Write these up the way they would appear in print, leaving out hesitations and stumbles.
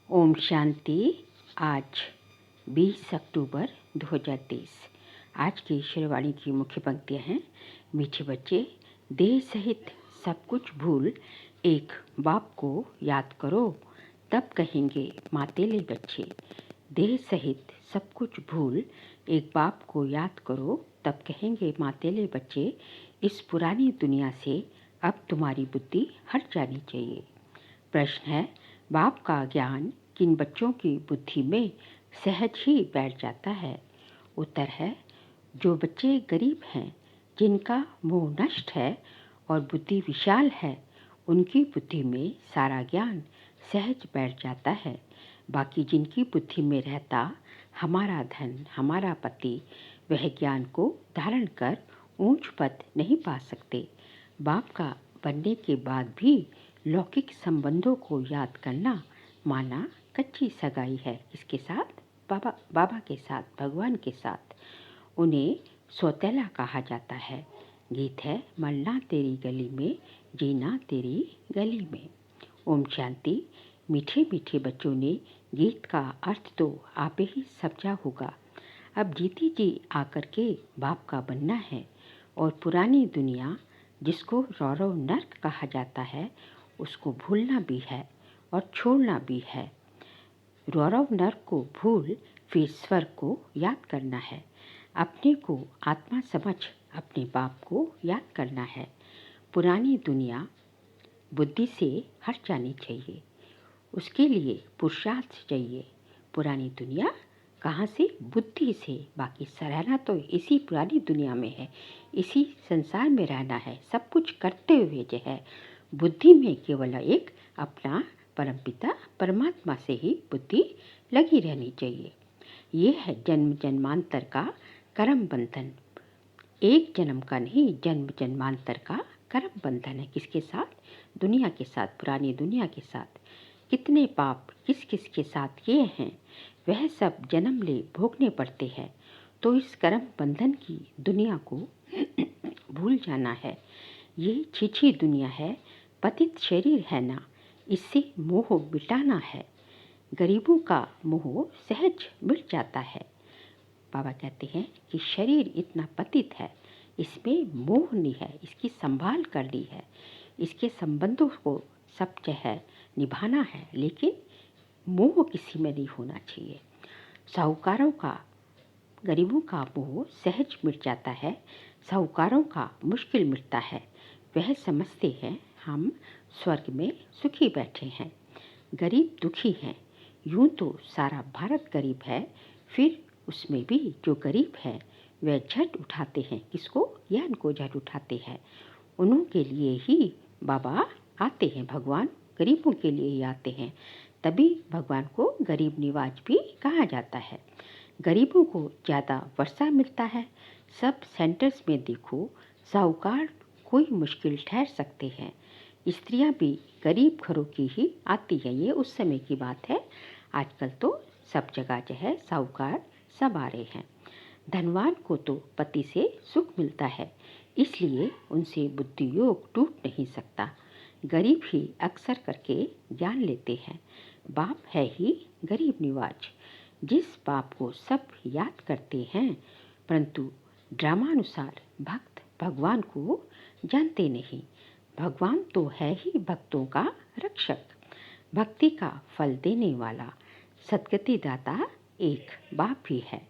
ओम शांति। आज 20 अक्टूबर 2023। आज की ईश्वरवाणी की मुख्य पंक्तियाँ हैं। मीठे बच्चे, देह सहित सब कुछ भूल एक बाप को याद करो, तब कहेंगे मातेले बच्चे। देह सहित सब कुछ भूल एक बाप को याद करो, तब कहेंगे मातेले बच्चे। इस पुरानी दुनिया से अब तुम्हारी बुद्धि हट जानी चाहिए। प्रश्न है, बाप का ज्ञान किन बच्चों की बुद्धि में सहज ही बैठ जाता है? उत्तर है, जो बच्चे गरीब हैं, जिनका मोह नष्ट है और बुद्धि विशाल है, उनकी बुद्धि में सारा ज्ञान सहज बैठ जाता है। बाकी जिनकी बुद्धि में रहता हमारा धन, हमारा पति, वह ज्ञान को धारण कर ऊंच पद नहीं पा सकते। बाप का बनने के बाद भी लौकिक संबंधों को याद करना माना कच्ची सगाई है। इसके साथ बाबा के साथ, भगवान के साथ। उन्हें सौतेला कहा जाता है। गीत है, मरना तेरी गली में, जीना तेरी गली में। ओम शांति। मीठे मीठे बच्चों ने गीत का अर्थ तो आप ही समझा होगा। अब जीती जी आकर के बाप का बनना है और पुरानी दुनिया जिसको रौरव नर्क कहा जाता है, उसको भूलना भी है और छोड़ना भी है। रौरव नर्क को भूल फिर स्वर्ग को याद करना है। अपने को आत्मा समझ अपने बाप को याद करना है। पुरानी दुनिया बुद्धि से हट जानी चाहिए, उसके लिए पुरुषार्थ चाहिए। पुरानी दुनिया कहाँ से? बुद्धि से। बाकी रहना तो इसी पुरानी दुनिया में है, इसी संसार में रहना है। सब कुछ करते हुए जो है बुद्धि में केवल एक अपना परमपिता परमात्मा से ही बुद्धि लगी रहनी चाहिए। ये है जन्म जन्मांतर का कर्म बंधन। एक जन्म का नहीं, जन्म जन्मांतर का कर्म बंधन है। किसके साथ? दुनिया के साथ, पुरानी दुनिया के साथ। कितने पाप किस किस के साथ किए हैं, वह सब जन्म ले भोगने पड़ते हैं। तो इस कर्म बंधन की दुनिया को भूल जाना है। ये छीछी दुनिया है, पतित शरीर है ना, इससे मोह मिटाना है। गरीबों का मोह सहज मिट जाता है। बाबा कहते हैं कि शरीर इतना पतित है, इसमें मोह नहीं है, इसकी संभाल करनी है, इसके संबंधों को सब जो है निभाना है, लेकिन मोह किसी में नहीं होना चाहिए। साहूकारों का गरीबों का मोह सहज मिट जाता है, साहूकारों का मुश्किल मिटता है। वह समझते हैं हम स्वर्ग में सुखी बैठे हैं। गरीब दुखी हैं। यूं तो सारा भारत गरीब है, फिर उसमें भी जो गरीब है वह झट उठाते हैं। किसको? ज्ञान को झट उठाते हैं। उन्हों के लिए ही बाबा आते हैं, भगवान गरीबों के लिए ही आते हैं। तभी भगवान को गरीब निवाज भी कहा जाता है। गरीबों को ज़्यादा वर्षा मिलता है। सब सेंटर्स में देखो, साहूकार कोई मुश्किल ठहर सकते हैं। स्त्रियां भी गरीब घरों की ही आती हैं। ये उस समय की बात है। आजकल तो सब जगह जो है साहूकार सब आ रहे हैं। धनवान को तो पति से सुख मिलता है, इसलिए उनसे बुद्धि योग टूट नहीं सकता। गरीब ही अक्सर करके ज्ञान लेते हैं। बाप है ही गरीब निवाज। जिस बाप को सब याद करते हैं, परंतु ड्रामानुसार भक्त भगवान को जानते नहीं। भगवान तो है ही भक्तों का रक्षक, भक्ति का फल देने वाला, सद्गति दाता एक बाप भी है।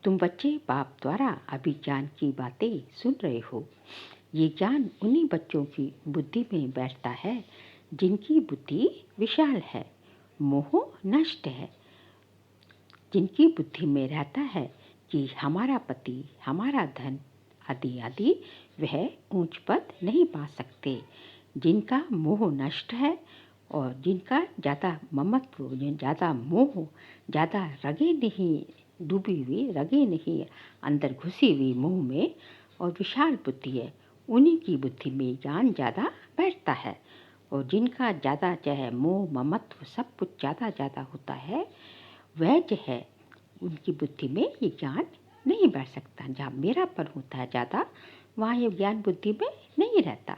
तुम बच्चे बाप द्वारा अभी ज्ञान की बातें सुन रहे हो। ये ज्ञान उन्हीं बच्चों की बुद्धि में बैठता है जिनकी बुद्धि विशाल है, मोह नष्ट है, जिनकी बुद्धि में रहता है कि हमारा पति, हमारा धन आदि आदि, वह ऊंच पद नहीं पा सकते। जिनका मोह नष्ट है और जिनका ज़्यादा ममत्व, ज़्यादा मोह, ज़्यादा रगे नहीं डूबी हुई, रगे नहीं अंदर घुसी हुई मोह में और विशाल बुद्धि है, उन्हीं की बुद्धि में ज्ञान ज़्यादा बैठता है। और जिनका ज़्यादा चाहे मोह ममत्व सब कुछ ज़्यादा होता है, वह जो है उनकी बुद्धि में ये ज्ञान नहीं बैठ सकता। जहाँ मेरापन होता है ज़्यादा, वहाँ ये ज्ञान बुद्धि में नहीं रहता,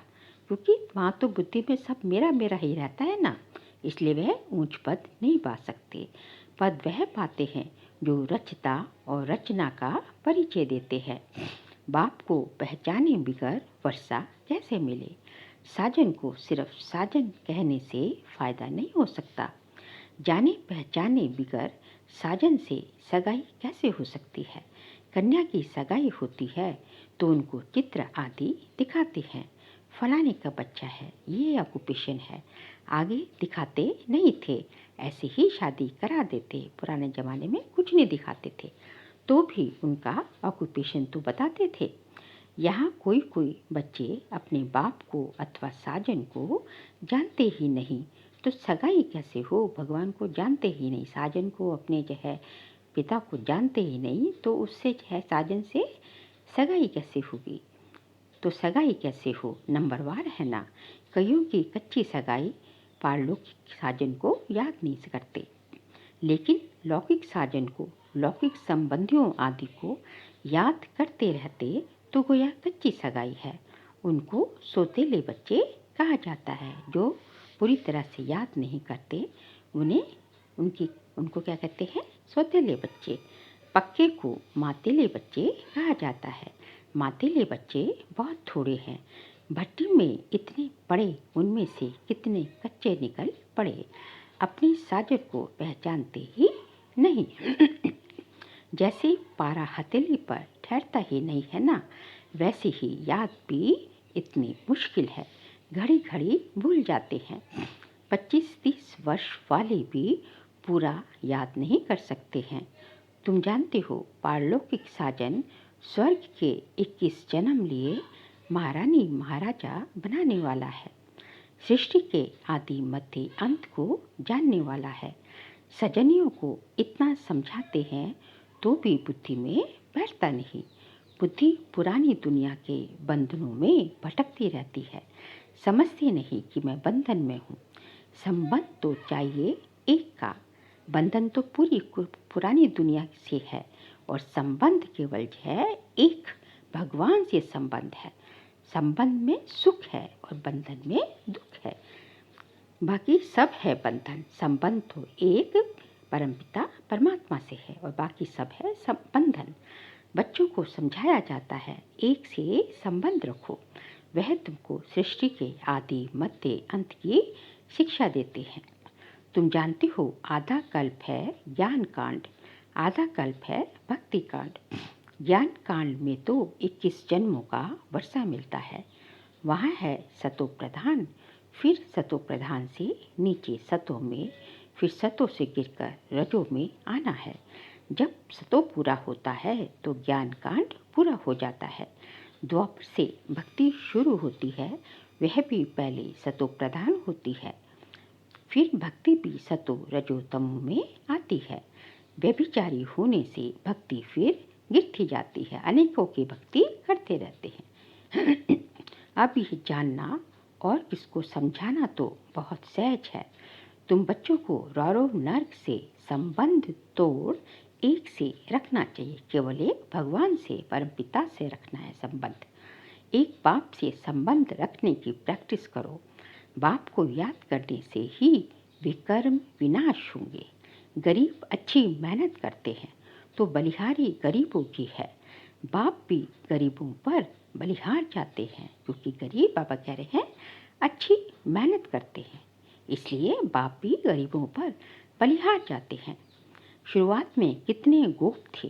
क्योंकि वहाँ तो बुद्धि में सब मेरा मेरा ही रहता है ना। इसलिए वह ऊंच पद नहीं पा सकते। पद वह पाते हैं जो रचता और रचना का परिचय देते हैं। बाप को पहचाने बिगर वर्षा कैसे मिले? साजन को सिर्फ साजन कहने से फायदा नहीं हो सकता। जाने पहचाने बिगर साजन से सगाई कैसे हो सकती है? कन्या की सगाई होती है तो उनको चित्र आदि दिखाते हैं। फलाने का बच्चा है, ये ऑक्यूपेशन है, आगे दिखाते नहीं थे, ऐसे ही शादी करा देते। पुराने ज़माने में कुछ नहीं दिखाते थे तो भी उनका ऑक्यूपेशन तो बताते थे। यहाँ कोई कोई बच्चे अपने बाप को अथवा साजन को जानते ही नहीं, तो सगाई कैसे हो? भगवान को जानते ही नहीं, साजन को अपने जो है पिता को जानते ही नहीं, तो उससे जो है साजन से सगाई कैसे होगी? तो सगाई कैसे हो? नंबरवार है ना। कईयों की कच्ची सगाई पारलौकिक साजन को याद नहीं करते, लेकिन लौकिक साजन को, लौकिक संबंधियों आदि को याद करते रहते तो गोया कच्ची सगाई है। उनको सौतेले बच्चे कहा जाता है। जो पूरी तरह से याद नहीं करते उनको क्या कहते हैं? सौतेले बच्चे। पक्के को मातेले बच्चे कहा जाता है। मातेले बच्चे बहुत थोड़े हैं। भट्टी में इतने पड़े, उनमें से कितने कच्चे निकल पड़े, अपनी साजन को पहचानते ही नहीं। जैसे पारा हथेली पर ठहरता ही नहीं है ना, वैसे ही याद भी इतनी मुश्किल है, घड़ी घड़ी भूल जाते हैं। 25-30 वर्ष वाले भी पूरा याद नहीं कर सकते हैं। तुम जानते हो, पारलौकिक साजन स्वर्ग के 21 जन्म लिए महारानी महाराजा बनाने वाला है। सृष्टि के आदि मध्य अंत को जानने वाला है। सजनियों को इतना समझाते हैं तो भी बुद्धि में बैठता नहीं। बुद्धि पुरानी दुनिया के बंधनों में भटकती रहती है, समझती नहीं कि मैं बंधन में हूँ। संबंध तो चाहिए एक का, बंधन तो पूरी पुरानी दुनिया से है, और संबंध केवल है एक, भगवान से संबंध है। संबंध में सुख है और बंधन में दुख है, बाकी सब है बंधन। संबंध तो एक परमपिता परमात्मा से है और बाकी सब है बंधन। बच्चों को समझाया जाता है, एक से संबंध रखो। वह तुमको सृष्टि के आदि मध्य अंत की शिक्षा देते हैं। तुम जानते हो, आधा कल्प है ज्ञान कांड, आधा कल्प है भक्ति कांड। ज्ञान कांड में तो 21 जन्मों का वर्षा मिलता है। वहाँ है सतो प्रधान, फिर सतो प्रधान से नीचे सतो में, फिर सतो से गिरकर रजो में आना है। जब सतो पूरा होता है तो ज्ञान कांड पूरा हो जाता है। द्वापर से भक्ति शुरू होती है, वह भी पहले सतो प्रधान होती है, फिर भक्ति भी सतो रजो तमो में आती है। व्यभिचारी होने से भक्ति फिर गिरती जाती है। अनेकों की भक्ति करते रहते हैं। अब यह जानना और किसको समझाना तो बहुत सहज है। तुम बच्चों को रौरव नर्क से संबंध तोड़ एक से रखना चाहिए। केवल एक भगवान से, परमपिता से रखना है संबंध। एक बाप से संबंध रखने की प्रैक्टिस करो। बाप को याद करने से ही विकर्म विनाश होंगे। गरीब अच्छी मेहनत करते हैं तो बलिहारी गरीबों की है। बाप भी गरीबों पर बलिहार जाते हैं, क्योंकि गरीब, बाबा कह रहे हैं, अच्छी मेहनत करते हैं, इसलिए बाप भी गरीबों पर बलिहार जाते हैं। शुरुआत में कितने गोप थे,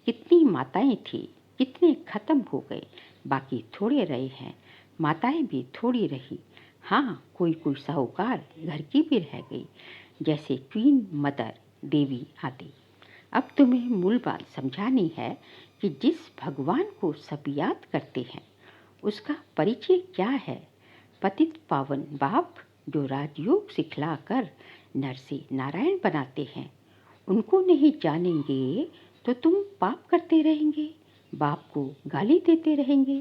कितनी माताएं थी, कितने खत्म हो गए, बाकी थोड़े रहे हैं। माताएं भी थोड़ी रही, हाँ कोई कोई साहूकार घर की भी रह गई, जैसे क्वीन मदर देवी आदि। अब तुम्हें मूल बात समझानी है कि जिस भगवान को सब याद करते हैं उसका परिचय क्या है। पतित पावन बाप जो राजयोग सिखलाकर नर से नारायण बनाते हैं, उनको नहीं जानेंगे तो तुम पाप करते रहेंगे, बाप को गाली देते रहेंगे।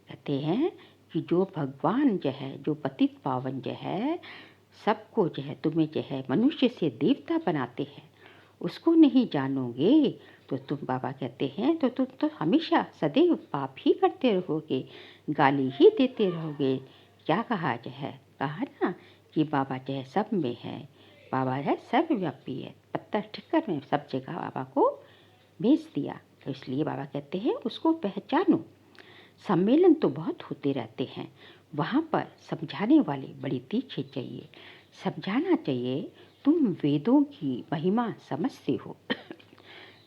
कहते हैं कि जो भगवान जो है, जो पतित पावन जो है, सबको जो है, तुम्हें जो है मनुष्य से देवता बनाते हैं, उसको नहीं जानोगे तो तुम, बाबा कहते हैं, तो तुम तो हमेशा सदैव पाप ही करते रहोगे, गाली ही देते रहोगे। क्या कहा जो है, कहा ना कि बाबा जो है सब में है, बाबा है सर्वव्यापी है, पत्थर ठिक्कर में सब जगह बाबा को भेज दिया। तो इसलिए बाबा कहते हैं उसको पहचानो। सम्मेलन तो बहुत होते रहते हैं, वहाँ पर समझाने वाले बड़ी तीखे चाहिए, समझाना चाहिए तुम वेदों की महिमा समझते हो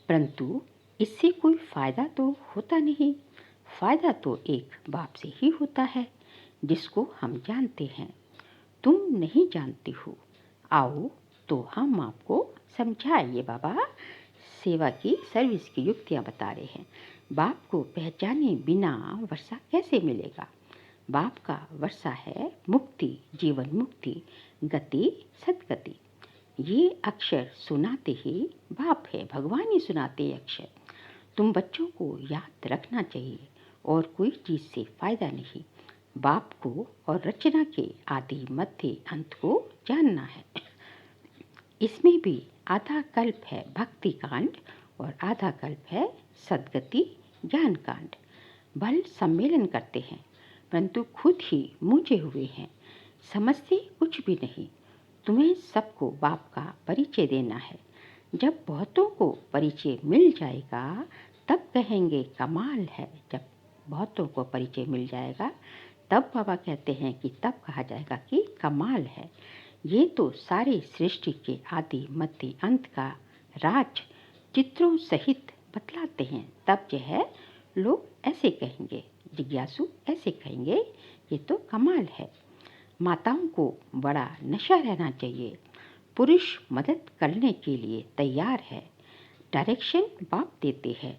परंतु इससे कोई फ़ायदा तो होता नहीं। फ़ायदा तो एक बाप से ही होता है जिसको हम जानते हैं, तुम नहीं जानते हो। आओ तो हम आपको समझाइए। बाबा सेवा की सर्विस की युक्तियाँ बता रहे हैं। बाप को पहचाने बिना वर्षा कैसे मिलेगा? बाप का वर्षा है मुक्ति, जीवन मुक्ति, गति सदगति। ये अक्षर सुनाते ही बाप है, भगवान ही सुनाते अक्षर। तुम बच्चों को याद रखना चाहिए और कोई चीज़ से फ़ायदा नहीं। बाप को और रचना के आदि मध्य अंत को जानना है। इसमें भी आधा कल्प है भक्ति कांड और आधा कल्प है सदगति ज्ञान कांड। भल सम्मेलन करते हैं परंतु खुद ही मूझे हुए हैं, समझते कुछ भी नहीं। तुम्हें सबको बाप का परिचय देना है। जब बहुतों को परिचय मिल जाएगा तब कहेंगे कमाल है। जब बहुतों को परिचय मिल जाएगा तब बाबा कहते हैं कि तब कहा जाएगा कि कमाल है। ये तो सारी सृष्टि के आदि मध्य अंत का राज चित्रों सहित बतलाते हैं। तब जो है लोग ऐसे कहेंगे, जिज्ञासु ऐसे कहेंगे ये तो कमाल है। माताओं को बड़ा नशा रहना चाहिए। पुरुष मदद करने के लिए तैयार है, डायरेक्शन बाप देते हैं।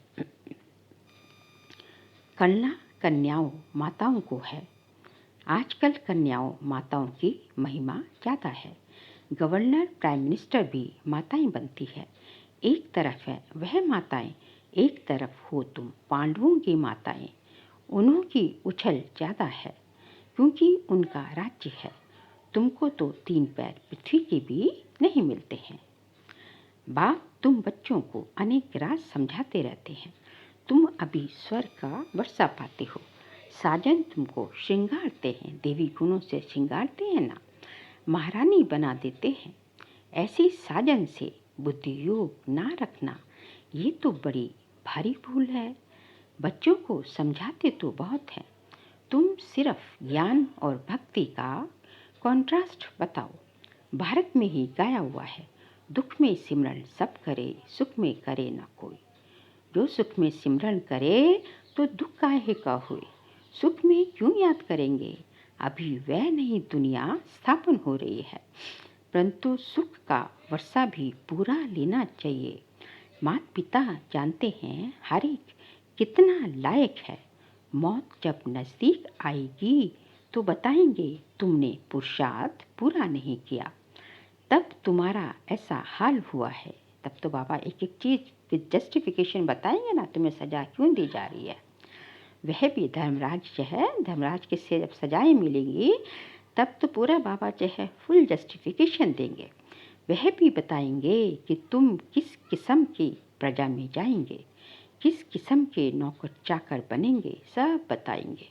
कन्या कन्याओं माताओं को है। आजकल कन्याओं माताओं की महिमा ज़्यादा है। गवर्नर प्राइम मिनिस्टर भी माताएं बनती है। एक तरफ है वह माताएं, एक तरफ हो तुम पांडवों की माताएं। उन्हों की उछल ज़्यादा है क्योंकि उनका राज्य है। तुमको तो 3 पैर पृथ्वी के भी नहीं मिलते हैं। बाप तुम बच्चों को अनेक राज समझाते रहते हैं। तुम अभी स्वर्ग का वर्षा पाते हो। साजन तुमको श्रृंगारते हैं, देवी गुणों से श्रृंगारते हैं ना, महारानी बना देते हैं। ऐसी साजन से बुद्धि योग ना रखना, ये तो बड़ी भारी भूल है। बच्चों को समझाते तो बहुत है, तुम सिर्फ ज्ञान और भक्ति का कॉन्ट्रास्ट बताओ। भारत में ही गाया हुआ है, दुख में सिमरन सब करे, सुख में करे ना कोई। जो सुख में सिमरन करे तो दुख काहे का हुए। सुख में क्यों याद करेंगे, अभी वह नहीं दुनिया स्थापन हो रही है। परंतु सुख का वर्षा भी पूरा लेना चाहिए। माता पिता जानते हैं हर एक कितना लायक है। मौत जब नज़दीक आएगी तो बताएंगे तुमने पुरुषार्थ पूरा नहीं किया, तब तुम्हारा ऐसा हाल हुआ है। तब तो बाबा एक एक चीज़ विद जस्टिफिकेशन बताएंगे ना, तुम्हें सज़ा क्यों दी जा रही है। वह भी धर्मराज जो है, धर्मराज के से जब सजाएं मिलेंगी तब तो पूरा बाबा जो है फुल जस्टिफिकेशन देंगे। वह भी बताएंगे कि तुम किस किस्म की प्रजा में जाएंगे, किस किस्म के नौकर चाकर बनेंगे, सब बताएंगे।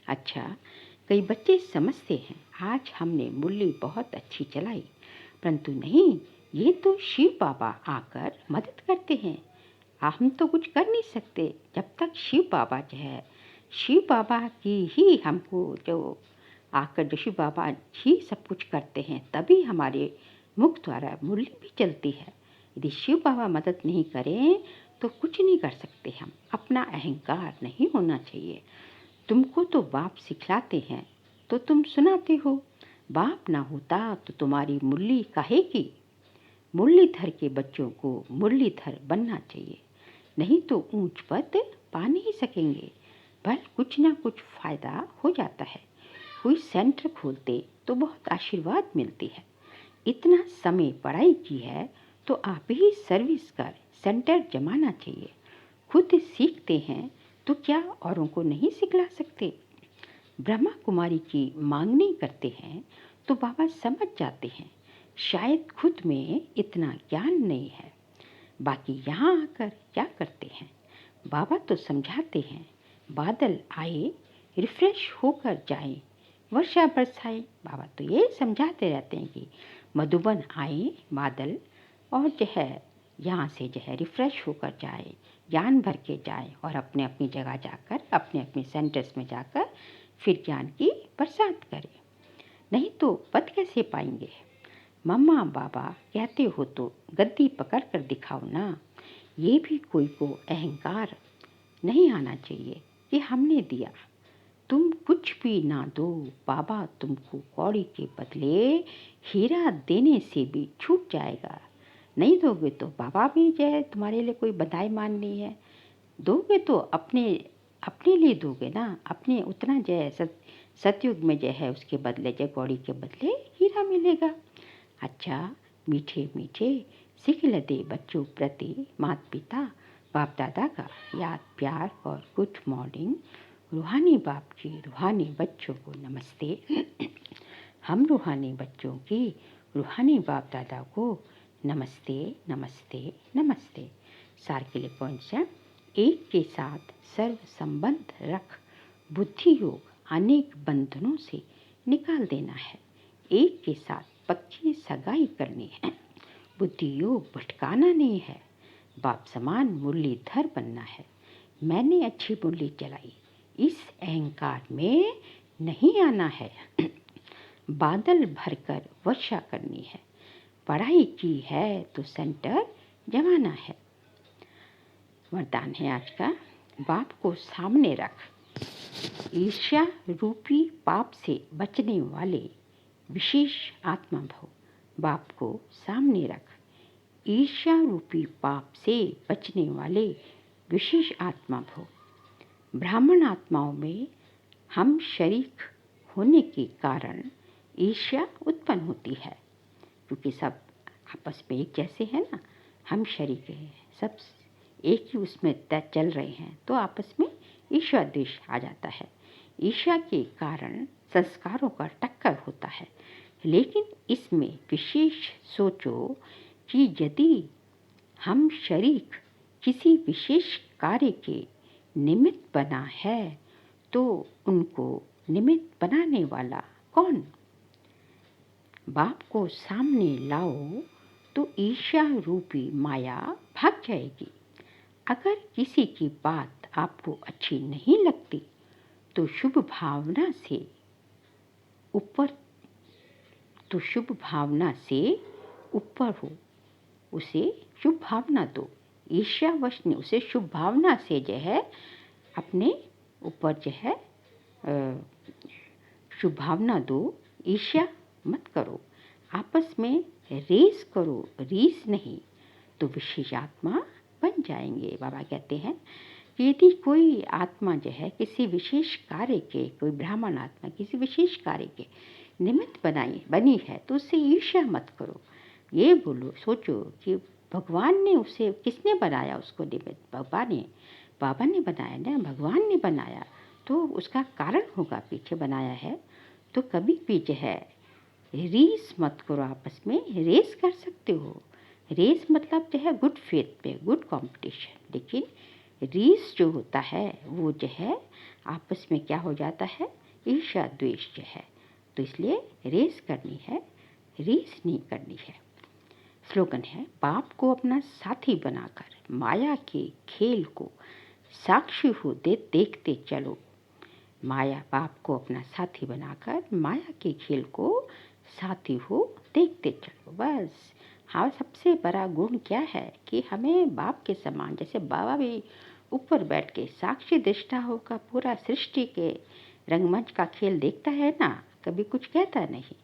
अच्छा, कई बच्चे समझते हैं आज हमने मुरली बहुत अच्छी चलाई, परंतु नहीं, ये तो शिव बाबा आकर मदद करते हैं। हम तो कुछ कर नहीं सकते जब तक शिव बाबा जो है, शिव बाबा की ही हमको जो आकर जो शिव बाबा ही सब कुछ करते हैं, तभी हमारे मुख द्वारा मुरली भी चलती है। यदि शिव बाबा मदद नहीं करें तो कुछ नहीं कर सकते हम। अपना अहंकार नहीं होना चाहिए। तुमको तो बाप सिखलाते हैं तो तुम सुनाते हो। बाप ना होता तो तुम्हारी मुरली काहे की। मुरलीधर के बच्चों को मुरलीधर बनना चाहिए, नहीं तो ऊंच पद पा नहीं सकेंगे। पर कुछ ना कुछ फ़ायदा हो जाता है। कोई सेंटर खोलते तो बहुत आशीर्वाद मिलती है। इतना समय पढ़ाई की है तो आप ही सर्विस कर सेंटर जमाना चाहिए। खुद सीखते हैं तो क्या औरों को नहीं सिखला सकते। ब्रह्मा कुमारी की मांगनी करते हैं तो बाबा समझ जाते हैं, शायद खुद में इतना ज्ञान नहीं है। बाकी यहाँ आकर क्या करते हैं, बाबा तो समझाते हैं, बादल आए रिफ्रेश होकर जाएं, वर्षा बरसाए। बाबा तो ये समझाते रहते हैं कि मधुबन आए बादल और जो है यहाँ से जो है रिफ़्रेश होकर जाए, ज्ञान भर के जाए और अपने अपनी जगह जाकर अपने अपने सेंटर्स में जाकर फिर ज्ञान की बरसात करें। नहीं तो पद कैसे पाएंगे। मम्मा बाबा कहते हो तो गद्दी पकड़ कर दिखाओ ना। ये भी कोई को अहंकार नहीं आना चाहिए कि हमने दिया, तुम कुछ भी ना दो, बाबा तुमको कौड़ी के बदले हीरा देने से भी छूट जाएगा। नहीं दोगे तो बाबा भी जो है तुम्हारे लिए कोई बधाई मान नहीं है। दोगे तो अपने अपने लिए दोगे ना, अपने उतना जो है सतयुग में जो है उसके बदले जो कौड़ी के बदले हीरा मिलेगा। अच्छा मीठे मीठे सीख लदे बच्चों प्रति माता पिता बाप दादा का याद प्यार और गुड मॉर्निंग। रूहानी बाप की रूहानी बच्चों को नमस्ते। हम रूहानी बच्चों की रूहानी बाप दादा को नमस्ते नमस्ते नमस्ते। सार के लिए पॉइंट्स हैं। एक के साथ सर्व संबंध रख, बुद्धि योग अनेक बंधनों से निकाल देना है। एक के साथ पक्की सगाई करनी है, बुद्धि योग भटकाना नहीं है। बाप समान मुरलीधर बनना है, मैंने अच्छी मुरली चलाई, इस अहंकार में नहीं आना है। बादल भरकर वर्षा करनी है, पढ़ाई की है तो सेंटर जमाना है। वरदान है आज का, बाप को सामने रख, ईर्ष्या रूपी पाप से बचने वाले विशेष आत्मा भव। बाप को सामने रख, ईर्ष्या रूपी पाप से बचने वाले विशेष आत्मा भव। ब्राह्मण आत्माओं में हम शरीक होने के कारण ईर्ष्या उत्पन्न होती है, क्योंकि सब आपस में एक जैसे हैं ना, हम शरीक हैं, सब एक ही उसमें चल रहे हैं, तो आपस में ईर्ष्या द्वेष आ जाता है। ईर्ष्या के कारण संस्कारों का टक्कर होता है। लेकिन इसमें विशेष सोचो कि यदि हम शरीक किसी विशेष कार्य के निमित्त बना है तो उनको निमित्त बनाने वाला कौन। बाप को सामने लाओ तो ईर्ष्या रूपी माया भाग जाएगी। अगर किसी की बात आपको अच्छी नहीं लगती तो शुभ भावना से ऊपर हो, उसे शुभ भावना दो। ईर्ष्यावश ने उसे शुभ भावना से जो है अपने ऊपर जो है शुभ भावना दो। ईर्ष्या मत करो, आपस में रेस करो, रीस नहीं, तो विशेष आत्मा बन जाएंगे। बाबा कहते हैं कि यदि कोई आत्मा जो है किसी विशेष कार्य के, कोई ब्राह्मण आत्मा किसी विशेष कार्य के निमित्त बनी है तो उससे ईर्ष्या मत करो। ये बोलो, सोचो कि भगवान ने उसे, किसने बनाया उसको निमित्त, बाबा ने बनाया ना, भगवान ने बनाया, तो उसका कारण होगा, पीछे बनाया है। तो कभी भी जो है रेस मत करो, आपस में रेस कर सकते हो। रेस मतलब जो है गुड फेथ पे, गुड कंपटीशन। लेकिन रेस जो होता है वो जो है आपस में क्या हो जाता है, ईर्ष्या द्वेष जो है। तो इसलिए रेस करनी है, रेस नहीं करनी है। स्लोगन है, बाप को अपना साथी बनाकर माया के खेल को साक्षी हो देखते चलो। माया, बाप को अपना साथी बनाकर माया के खेल को साथी हो देखते चलो। बस हाँ, सबसे बड़ा गुण क्या है कि हमें बाप के समान, जैसे बाबा भी ऊपर बैठ के साक्षी दृष्टा होकर पूरा सृष्टि के रंगमंच का खेल देखता है ना, कभी कुछ कहता नहीं,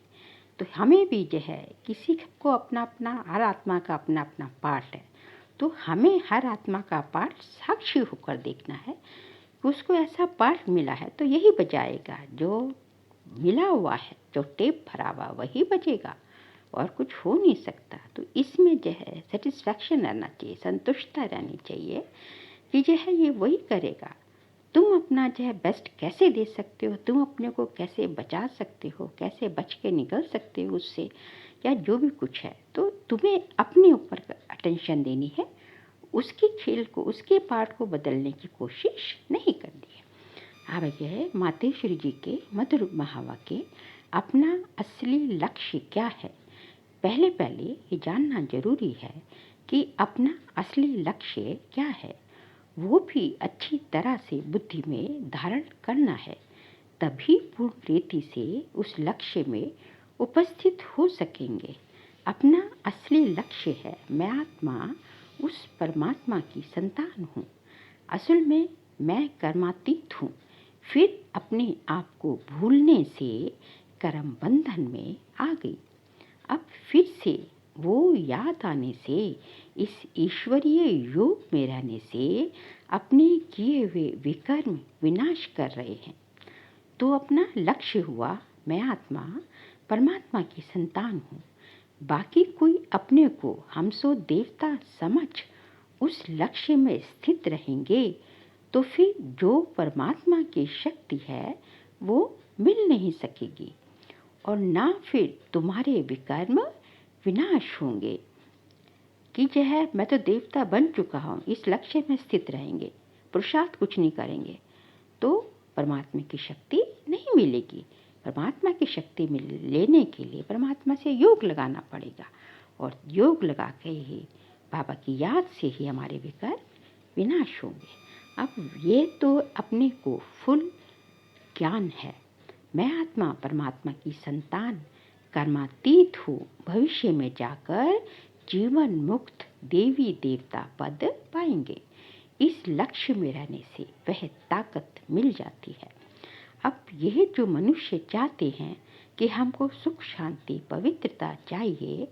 तो हमें भी जो है किसी को अपना अपना, हर आत्मा का अपना अपना पार्ट है, तो हमें हर आत्मा का पार्ट साक्षी होकर देखना है। उसको ऐसा पार्ट मिला है तो यही बजाएगा, जो मिला हुआ है, जो टेप भरा हुआ वही बजेगा, और कुछ हो नहीं सकता। तो इसमें जो है सेटिस्फैक्शन रहना चाहिए, संतुष्टता रहनी चाहिए कि जो है ये वही करेगा। तुम अपना जो है बेस्ट कैसे दे सकते हो, तुम अपने को कैसे बचा सकते हो, कैसे बच के निकल सकते हो उससे, या जो भी कुछ है, तो तुम्हें अपने ऊपर अटेंशन देनी है, उसके खेल को, उसके पार्ट को बदलने की कोशिश नहीं करनी है। आगे है मातेश्वरी जी के मधुर महावाक्य। अपना असली लक्ष्य क्या है? पहले ये जानना जरूरी है कि अपना असली लक्ष्य क्या है, वो भी अच्छी तरह से बुद्धि में धारण करना है। तभी पूर्ण रीति से उस लक्ष्य में उपस्थित हो सकेंगे। अपना असली लक्ष्य है मैं आत्मा उस परमात्मा की संतान हूँ। असल में मैं कर्मातीत हूँ। फिर अपने आप को भूलने से कर्म बंधन में आ गई। अब फिर से वो याद आने से, इस ईश्वरीय योग में रहने से अपने किए हुए विकर्म विनाश कर रहे हैं। तो अपना लक्ष्य हुआ मैं आत्मा परमात्मा की संतान हूँ। बाकी कोई अपने को हमसो देवता समझ उस लक्ष्य में स्थित रहेंगे तो फिर जो परमात्मा की शक्ति है वो मिल नहीं सकेगी और ना फिर तुम्हारे विकर्म विनाश होंगे कि यह मैं तो देवता बन चुका हूँ, इस लक्ष्य में स्थित रहेंगे, पुरुषार्थ कुछ नहीं करेंगे तो परमात्मा की शक्ति नहीं मिलेगी। परमात्मा की शक्ति लेने के लिए परमात्मा से योग लगाना पड़ेगा और योग लगा के ही बाबा की याद से ही हमारे विकार विनाश होंगे। अब ये तो अपने को फुल ज्ञान है। मैं आत्मा परमात्मा की संतान कर्मातीत हूँ। भविष्य में जाकर जीवन मुक्त देवी देवता पद पाएंगे। इस लक्ष्य में रहने से वह ताकत मिल जाती है। अब यह जो मनुष्य चाहते हैं कि हमको सुख शांति पवित्रता चाहिए,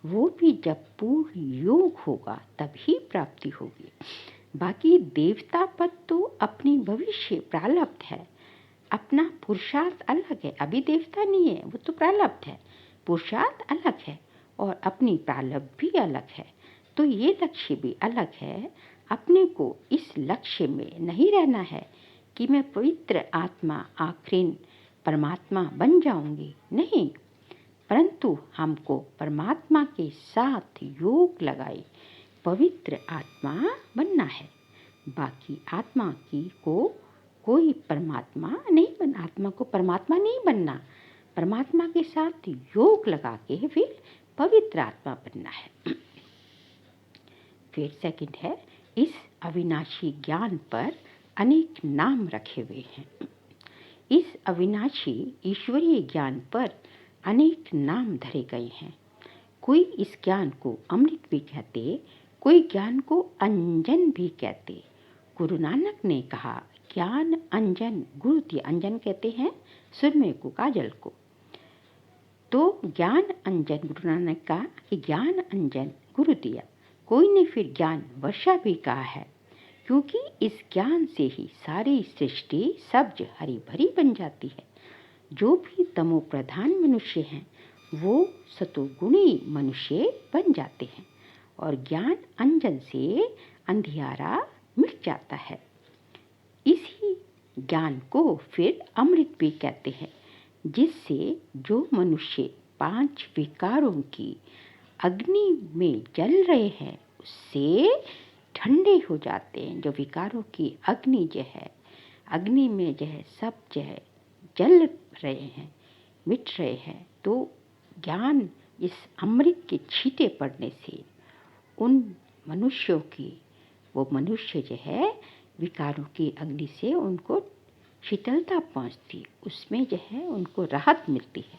वो भी जब पूर्ण योग होगा तभी प्राप्ति होगी। बाकी देवता पद तो अपनी भविष्य प्रारब्ध है, अपना पुरुषार्थ अलग है। अभी देवता नहीं है, वो तो प्रारब्ध है। पुरुषार्थ अलग है और अपनी प्रारब्ध भी अलग है। तो ये लक्ष्य भी अलग है। अपने को इस लक्ष्य में नहीं रहना है कि मैं पवित्र आत्मा आखिर परमात्मा बन जाऊंगी, नहीं, परंतु हमको परमात्मा के साथ योग लगाए पवित्र आत्मा बनना है। बाकी आत्मा की को कोई परमात्मा नहीं बनना, आत्मा को परमात्मा नहीं बनना, परमात्मा के साथ योग लगा के फिर पवित्र आत्मा बनना है। फिर सेकंड है इस अविनाशी ज्ञान पर अनेक नाम रखे हुए हैं। इस अविनाशी ईश्वरीय ज्ञान पर अनेक नाम धरे गए हैं। कोई इस ज्ञान को अमृत भी कहते, कोई ज्ञान को अंजन भी कहते। गुरु नानक ने कहा ज्ञान अंजन गुरु दिया। अंजन कहते हैं सुरमे को, काजल को। तो ज्ञान अंजन गुरु नानक का कि ज्ञान अंजन गुरु दिया। कोई ने फिर ज्ञान वर्षा भी कहा है, क्योंकि इस ज्ञान से ही सारी सृष्टि सब्ज हरी भरी बन जाती है। जो भी तमो प्रधान मनुष्य हैं वो सतोगुणी मनुष्य बन जाते हैं और ज्ञान अंजन से अंधियारा मिट जाता है। इसी ज्ञान को फिर अमृत भी कहते हैं, जिससे जो मनुष्य 5 विकारों की अग्नि में जल रहे हैं उससे ठंडे हो जाते हैं। जो विकारों की अग्नि जो है, अग्नि में जो है सब जो है जल रहे हैं, मिट रहे हैं, तो ज्ञान इस अमृत के छींटे पड़ने से उन मनुष्यों की, वो मनुष्य जो है विकारों की अग्नि से उनको शीतलता पहुंचती, उसमें जो है उनको राहत मिलती है।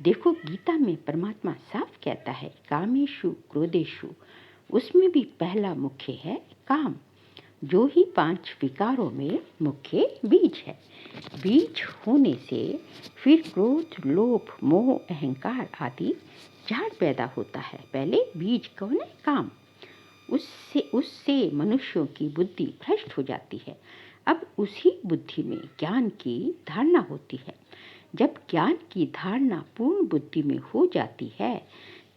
देखो गीता में परमात्मा साफ कहता है कामेषु क्रोधेषु, उसमें भी पहला मुख्य है काम, जो ही 5 विकारों में मुख्य बीज है। बीज होने से फिर क्रोध लोभ मोह अहंकार आदि झाड़ पैदा होता है। पहले बीज कौन है? काम। उससे मनुष्यों की बुद्धि भ्रष्ट हो जाती है। अब उसी बुद्धि में ज्ञान की धारणा होती है। जब ज्ञान की धारणा पूर्ण बुद्धि में हो जाती है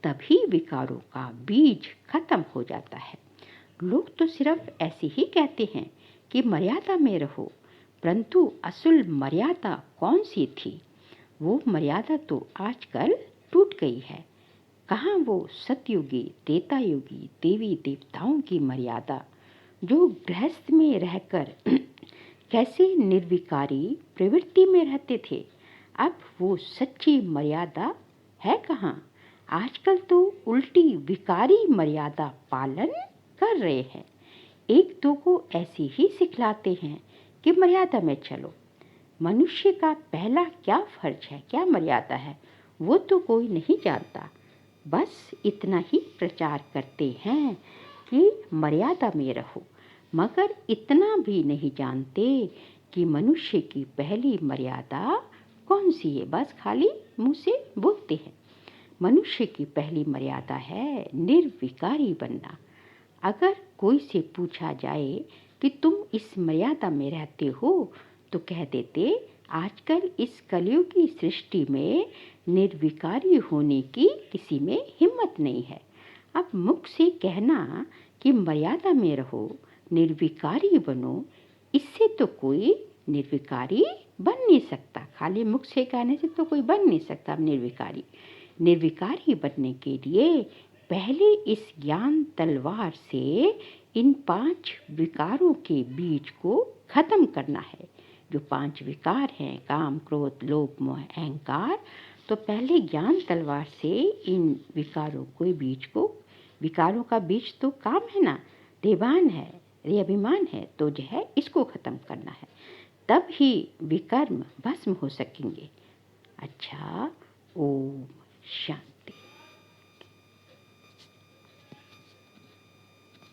तभी विकारों का बीज खत्म हो जाता है। लोग तो सिर्फ ऐसे ही कहते हैं कि मर्यादा में रहो, परंतु असल मर्यादा कौन सी थी? वो मर्यादा तो आजकल टूट गई है। कहाँ वो सतयुगी त्रेता युगी देवी देवताओं की मर्यादा, जो गृहस्थ में रहकर कैसे निर्विकारी प्रवृत्ति में रहते थे। अब वो सच्ची मर्यादा है कहाँ। आजकल तो उल्टी विकारी मर्यादा पालन कर रहे हैं। एक दो को ऐसे ही सिखलाते हैं कि मर्यादा में चलो। मनुष्य का पहला क्या फर्ज है, क्या मर्यादा है, वो तो कोई नहीं जानता। बस इतना ही प्रचार करते हैं कि मर्यादा में रहो, मगर इतना भी नहीं जानते कि मनुष्य की पहली मर्यादा कौन सी है। बस खाली मुंह से बोलते हैं। मनुष्य की पहली मर्यादा है निर्विकारी बनना। अगर कोई से पूछा जाए कि तुम इस मर्यादा में रहते हो तो कह देते, आजकल इस कलयुग की सृष्टि में निर्विकारी होने की किसी में हिम्मत नहीं है। अब मुख से कहना कि मर्यादा में रहो, निर्विकारी बनो, इससे तो कोई निर्विकारी बन नहीं सकता। खाली मुख से कहने से तो कोई बन नहीं सकता निर्विकारी। निर्विकारी बनने के लिए पहले इस ज्ञान तलवार से इन 5 विकारों के बीज को खत्म करना है। जो 5 विकार हैं, काम, क्रोध, लोभ, मोह, अहंकार, तो पहले ज्ञान तलवार से इन विकारों का बीज तो काम है ना, देवान है, ये अभिमान है, तो जो है इसको खत्म करना है। तब ही विकर्म भस्म हो सकेंगे। अच्छा, ओम शांति।